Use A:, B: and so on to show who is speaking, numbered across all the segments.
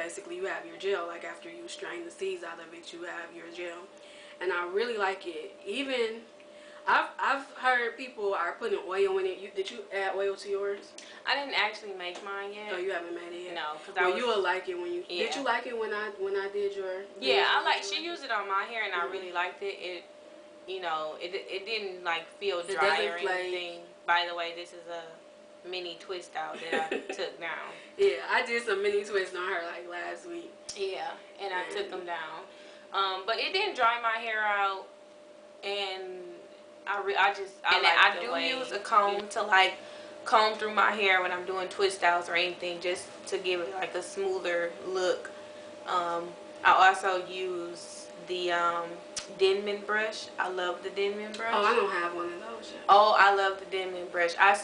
A: basically you have your gel. Like after you strain the seeds out of it, you have your gel, and I really like it. Even I've heard people are putting oil in it. Did you add oil to yours?
B: I didn't actually make mine yet.
A: Oh, you haven't made it yet?
B: No, because
A: you will like it when you.
B: Yeah.
A: Did you like it when I did your?
B: Yeah, she used it on my hair, and I really liked it. It, you know, it didn't like feel dry or anything. By the way, this is a mini twist out that I took down.
A: Yeah, I did some mini twists on her like last week.
B: Yeah, and I took them down. But it didn't dry my hair out, and I do use a comb to like comb through my hair when I'm doing twist outs or anything, just to give it like a smoother look. I also use the Denman brush. I love the Denman brush.
A: Oh, I don't have one of those yet.
B: Oh, I love the Denman brush. I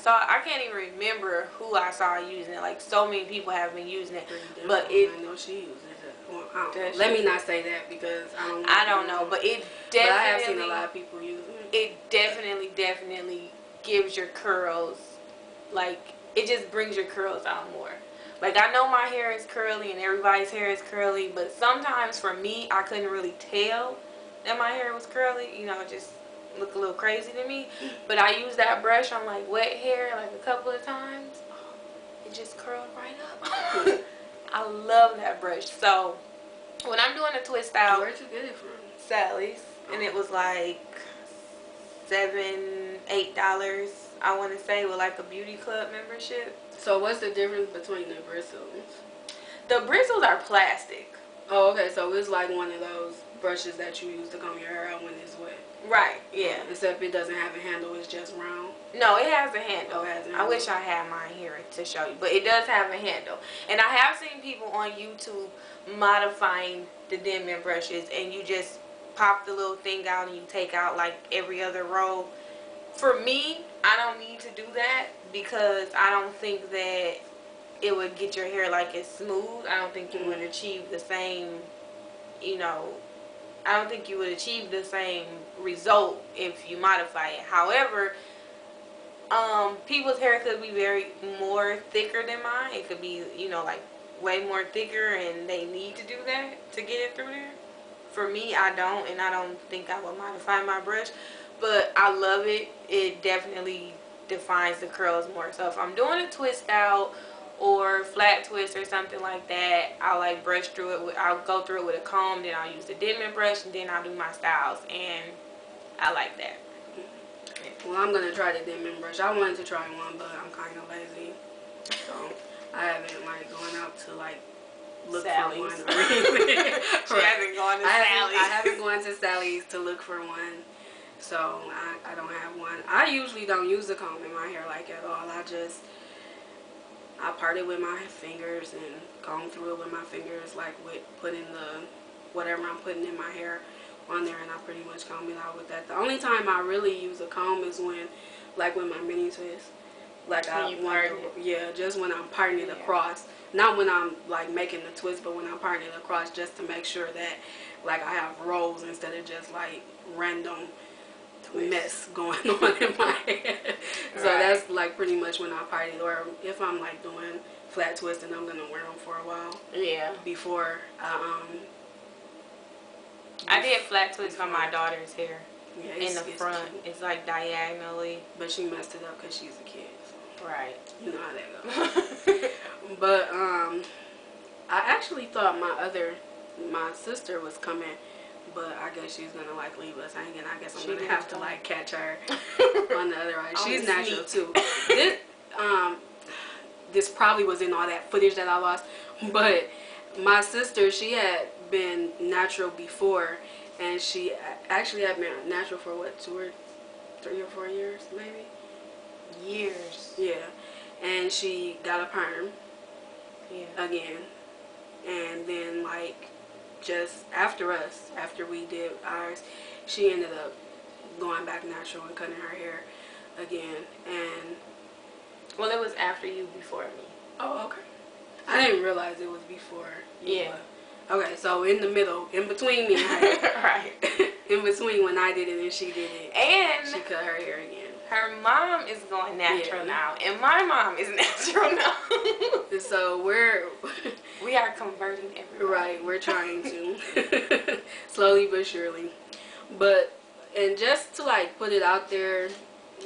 B: can't even remember who I saw using it. Like, so many people have been using it, but
A: I know she uses it. Well, let me not say that because I don't know.
B: But it definitely.
A: But I have seen a lot of people using it.
B: It definitely gives your curls, like, it just brings your curls out more. Like, I know my hair is curly and everybody's hair is curly, but sometimes for me, I couldn't really tell that my hair was curly. You know, it just looked a little crazy to me. But I used that brush on like wet hair like a couple of times. It just curled right up. I love that brush. So when I'm doing a twist out,
A: where'd you get it from?
B: Sally's, and it was like $7, $8, I want to say, with like a beauty club membership.
A: So what's the difference between the bristles?
B: The bristles are plastic.
A: Oh, okay. So it's like one of those brushes that you use to comb your hair out when it's wet.
B: Right, yeah.
A: Except it doesn't have a handle, it's just round.
B: No, it has a handle.
A: Oh, it has a handle.
B: I wish I had mine here to show you, but it does have a handle. And I have seen people on YouTube modifying the Denman brushes, and you just pop the little thing out and you take out like every other row. For me, I don't need to do that because I don't think that it would get your hair like as smooth. I don't think you would achieve the same, you know, I don't think you would achieve the same result if you modify it. However, people's hair could be more thicker than mine. It could be, you know, like way more thicker, and they need to do that to get it through there. For me, I don't, and I don't think I would modify my brush, but I love it. It definitely defines the curls more. So if I'm doing a twist out or flat twist or something like that, I'll like brush through it. I'll go through it with a comb, then I'll use the Denman brush, and then I'll do my styles, and I like that.
A: Well, I'm gonna try the Denman brush. I wanted to try one, but I'm kind of lazy, so I haven't like gone out to like look
B: Sally's.
A: for one or anything.
B: She hasn't gone to Sally's.
A: I haven't gone to Sally's to look for one, so I don't have one. I usually don't use the comb in my hair like at all. I part it with my fingers and comb through it with my fingers, like with putting the whatever I'm putting in my hair on there, and I pretty much comb it out with that. The only time I really use a comb is when, like with my mini twist, like just when I'm parting it across. Not when I'm like making the twist, but when I'm parting it across, just to make sure that like I have rolls instead of just like random mess going on in my hair. So that's like pretty much when I part it, or if I'm like doing flat twists and I'm gonna wear them for a while. Yeah. Before I
B: did flat twists on my daughter's hair.
A: Yeah,
B: in the front. It's like diagonally.
A: But she messed it up because she's a kid. So
B: right.
A: You know how that goes. But I actually thought my sister was coming, but I guess she's gonna like leave us hanging. I guess I'm gonna have to like catch her on the other eye. She's natural too. This probably was in all that footage that I lost, but my sister, she had been natural before, and she actually had been natural for what, 3 or 4 years maybe?
B: Years.
A: Yeah. And she got a perm again, and then like just after we did ours, she ended up going back natural and cutting her hair again. And
B: well, it was after you, before me.
A: Oh, okay. I didn't realize it was before you.
B: Yeah.
A: Okay, so in the middle, in between me and her. Right. In between when I did it and she did it.
B: And
A: she cut her hair again.
B: Her mom is going natural now, and my mom is natural now.
A: So
B: we are converting everybody.
A: Right, we're trying to. Slowly but surely. But, and just to like put it out there,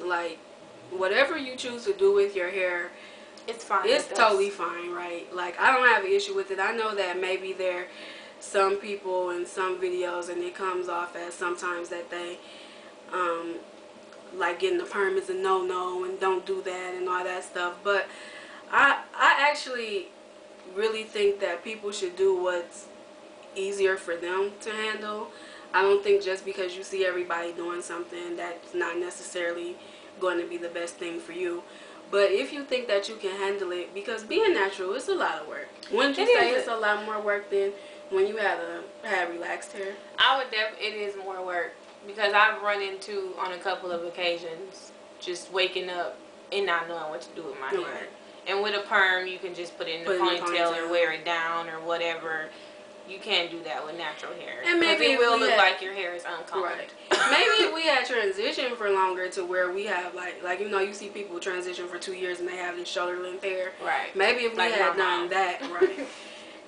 A: like, whatever you choose to do with your hair,
B: it's fine.
A: It's totally fine, right? Like, I don't have an issue with it. I know that maybe there some people in some videos, and it comes off as sometimes that they like getting the perm is a no-no and don't do that and all that stuff. But I actually really think that people should do what's easier for them to handle. I don't think just because you see everybody doing something that's not necessarily going to be the best thing for you. But if you think that you can handle it, because being natural, it's a lot of work. Wouldn't you say it's a lot more work than when you had relaxed hair?
B: I would it is more work, because I've run into on a couple of occasions just waking up and not knowing what to do with my hair. And with a perm, you can just put it in the ponytail or wear it down or whatever. You can't do that with natural hair. And maybe it will look like your hair is uncombed.
A: Right. Maybe if we had transitioned for longer to where we have like you know, you see people transition for 2 years and they have this shoulder length hair.
B: Right.
A: Maybe if we had done that, right.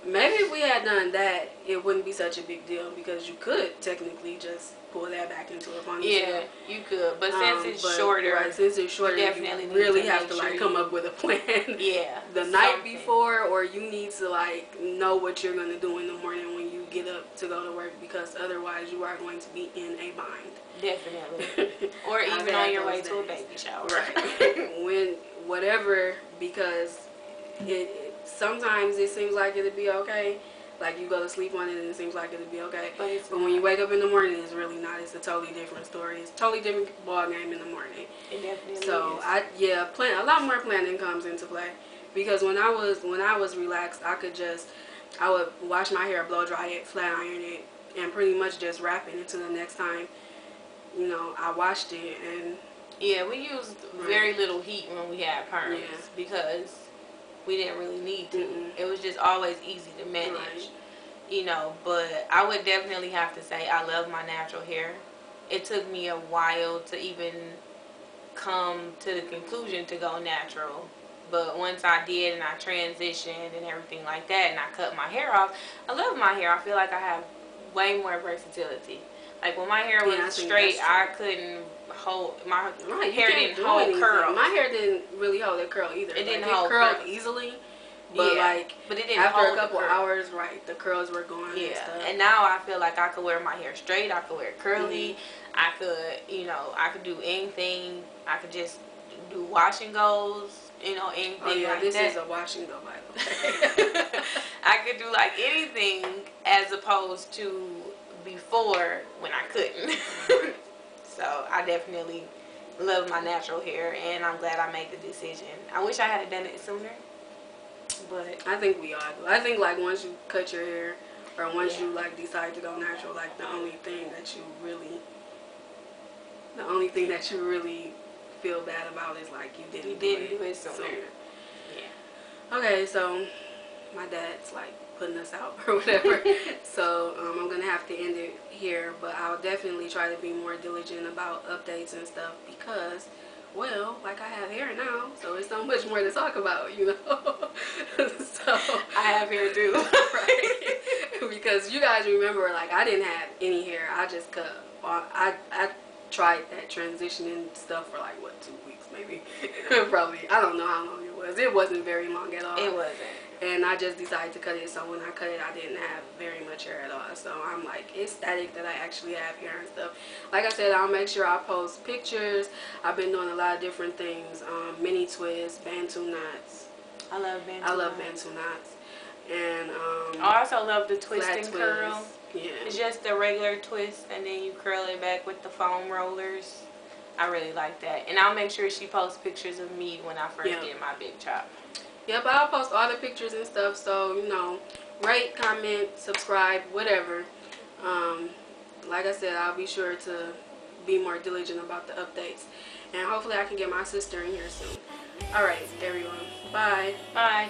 A: Maybe if we had done that, it wouldn't be such a big deal, because you could technically just pull that back into a ponytail.
B: Yeah, you could. But since it's shorter,
A: right, since it's shorter, you definitely really have to like come up with a plan.
B: Yeah.
A: The night before, or you need to like know what you're gonna do in the morning when you get up to go to work, because otherwise you are going to be in a bind.
B: Definitely. Or even on your way to a baby shower.
A: Right. Whatever, because sometimes it seems like it'll be okay. Like, you go to sleep on it and it seems like it'll be okay. But when you wake up in the morning, it's really not. It's a totally different story. It's a totally different ball game in the morning.
B: It definitely is.
A: So a lot more planning comes into play. Because when I was relaxed, I would wash my hair, blow dry it, flat iron it, and pretty much just wrap it until the next time, you know, I washed it. And
B: yeah, we used very little heat when we had perms, because we didn't really need to. It was just always easy to manage, you know. But I would definitely have to say I love my natural hair. It took me a while to even come to the conclusion to go natural. But once I did, and I transitioned and everything like that, and I cut my hair off, I love my hair. I feel like I have way more versatility. Like, when my hair was straight, I couldn't hold my hair didn't hold curl.
A: My hair didn't really hold that curl either.
B: It didn't hold
A: curl easily, but but it didn't after a couple hours, the curls were gone.
B: Yeah, and now I feel like I could wear my hair straight. I could wear it curly. I could, you know, I could do anything. I could just do wash and goes. You know, anything like that.
A: This is a wash and go, by the way.
B: I could do like anything, as opposed to before when I couldn't. So I definitely love my natural hair, and I'm glad I made the decision. I wish I had done it sooner, but
A: I think we all do. I think like once you cut your hair, or once you like decide to go natural, like the only thing that you really feel bad about is like you didn't do it sooner. Yeah. Okay, so my dad's like putting us out or whatever. So I'm gonna have to end it here, but I'll definitely try to be more diligent about updates and stuff, because, well, like, I have hair now, so it's so much more to talk about, you know. So
B: I have hair too.
A: Right. Because you guys remember, like, I didn't have any hair. I just cut. I tried that transitioning stuff for like, what, 2 weeks maybe. Probably. I don't know how long it was. It wasn't very long at all.
B: It wasn't.
A: And I just decided to cut it, so when I cut it, I didn't have very much hair at all. So I'm like ecstatic that I actually have hair and stuff. Like I said, I'll make sure I post pictures. I've been doing a lot of different things. Mini twists, Bantu knots.
B: I love
A: Bantu knots. And
B: I also love the twist and curl.
A: Twists. Yeah.
B: It's just the regular twist, and then you curl it back with the foam rollers. I really like that. And I'll make sure she posts pictures of me when I first did my big chop.
A: Yep, I'll post all the pictures and stuff, so, you know, rate, comment, subscribe, whatever. Like I said, I'll be sure to be more diligent about the updates. And hopefully I can get my sister in here soon. Alright, everyone. Bye.
B: Bye.